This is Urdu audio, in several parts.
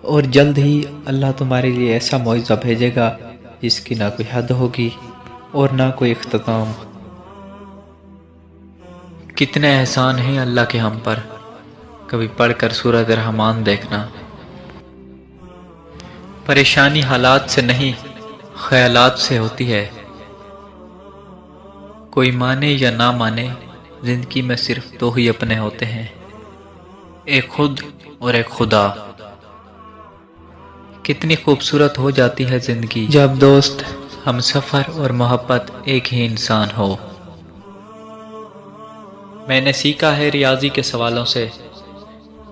اور جلد ہی اللہ تمہارے لیے ایسا معجزہ بھیجے گا جس کی نہ کوئی حد ہوگی اور نہ کوئی اختتام۔ کتنے احسان ہیں اللہ کے ہم پر، کبھی پڑھ کر سورۃ الرحمن دیکھنا۔ پریشانی حالات سے نہیں، خیالات سے ہوتی ہے۔ کوئی مانے یا نہ مانے، زندگی میں صرف دو ہی اپنے ہوتے ہیں، ایک خود اور ایک خدا۔ کتنی خوبصورت ہو جاتی ہے زندگی جب دوست، ہم سفر اور محبت ایک ہی انسان ہو۔ میں نے سیکھا ہے ریاضی کے سوالوں سے،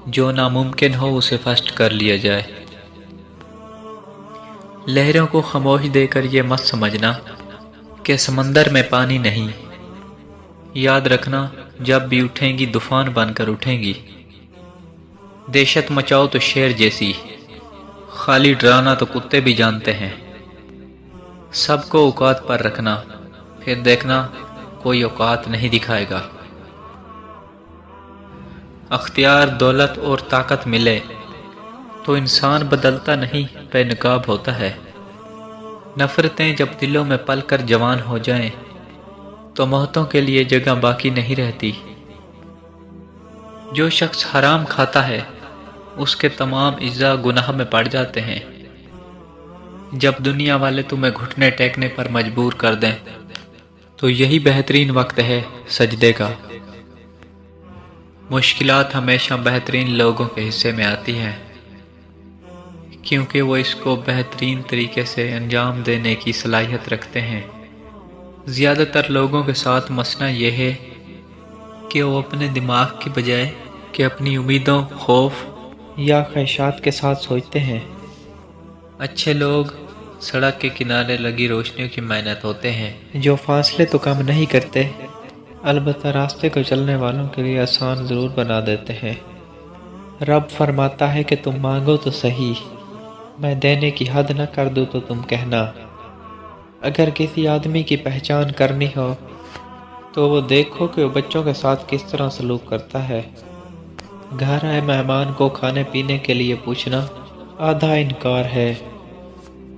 جو ناممکن ہو اسے فسٹ کر لیا جائے۔ لہروں کو خاموش دے کر یہ مت سمجھنا کہ سمندر میں پانی نہیں۔ یاد رکھنا جب بھی اٹھیں گی طوفان بن کر اٹھیں گی۔ دہشت مچاؤ تو شیر جیسی، خالی ڈرانا تو کتے بھی جانتے ہیں۔ سب کو اوقات پر رکھنا، پھر دیکھنا کوئی اوقات نہیں دکھائے گا۔ اختیار، دولت اور طاقت ملے تو انسان بدلتا نہیں، بے نقاب ہوتا ہے۔ نفرتیں جب دلوں میں پل کر جوان ہو جائیں تو محبتوں کے لیے جگہ باقی نہیں رہتی۔ جو شخص حرام کھاتا ہے اس کے تمام اعضاء گناہ میں پڑ جاتے ہیں۔ جب دنیا والے تمہیں گھٹنے ٹیکنے پر مجبور کر دیں تو یہی بہترین وقت ہے سجدے کا۔ مشکلات ہمیشہ بہترین لوگوں کے حصے میں آتی ہیں، کیونکہ وہ اس کو بہترین طریقے سے انجام دینے کی صلاحیت رکھتے ہیں۔ زیادہ تر لوگوں کے ساتھ مسئلہ یہ ہے کہ وہ اپنے دماغ کی بجائے کہ اپنی امیدوں، خوف یا خواہشات کے ساتھ سوچتے ہیں۔ اچھے لوگ سڑک کے کنارے لگی روشنیوں کی مانند ہوتے ہیں، جو فاصلے تو کم نہیں کرتے، البتہ راستے کو چلنے والوں کے لیے آسان ضرور بنا دیتے ہیں۔ رب فرماتا ہے کہ تم مانگو تو صحیح، میں دینے کی حد نہ کر دوں تو تم کہنا۔ اگر کسی آدمی کی پہچان کرنی ہو تو وہ دیکھو کہ وہ بچوں کے ساتھ کس طرح سلوک کرتا ہے۔ گھر آئے مہمان کو کھانے پینے کے لیے پوچھنا آدھا انکار ہے۔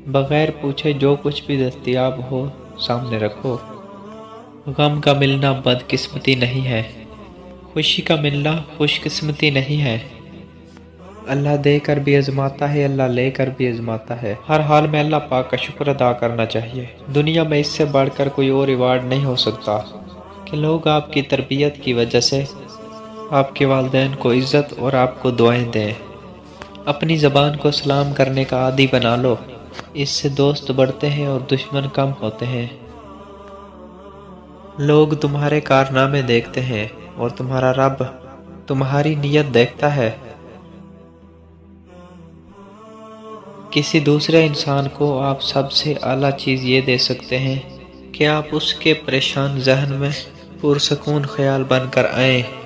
بغیر پوچھے جو کچھ بھی دستیاب ہو سامنے رکھو۔ غم کا ملنا بدقسمتی نہیں ہے، خوشی کا ملنا خوش قسمتی نہیں ہے۔ اللہ دے کر بھی آزماتا ہے، اللہ لے کر بھی آزماتا ہے۔ ہر حال میں اللہ پاک کا شکر ادا کرنا چاہیے۔ دنیا میں اس سے بڑھ کر کوئی اور ریوارڈ نہیں ہو سکتا کہ لوگ آپ کی تربیت کی وجہ سے آپ کے والدین کو عزت اور آپ کو دعائیں دیں۔ اپنی زبان کو سلام کرنے کا عادی بنا لو، اس سے دوست بڑھتے ہیں اور دشمن کم ہوتے ہیں۔ لوگ تمہارے کارنامے دیکھتے ہیں اور تمہارا رب تمہاری نیت دیکھتا ہے۔ کسی دوسرے انسان کو آپ سب سے اعلیٰ چیز یہ دے سکتے ہیں کہ آپ اس کے پریشان ذہن میں پرسکون خیال بن کر آئیں۔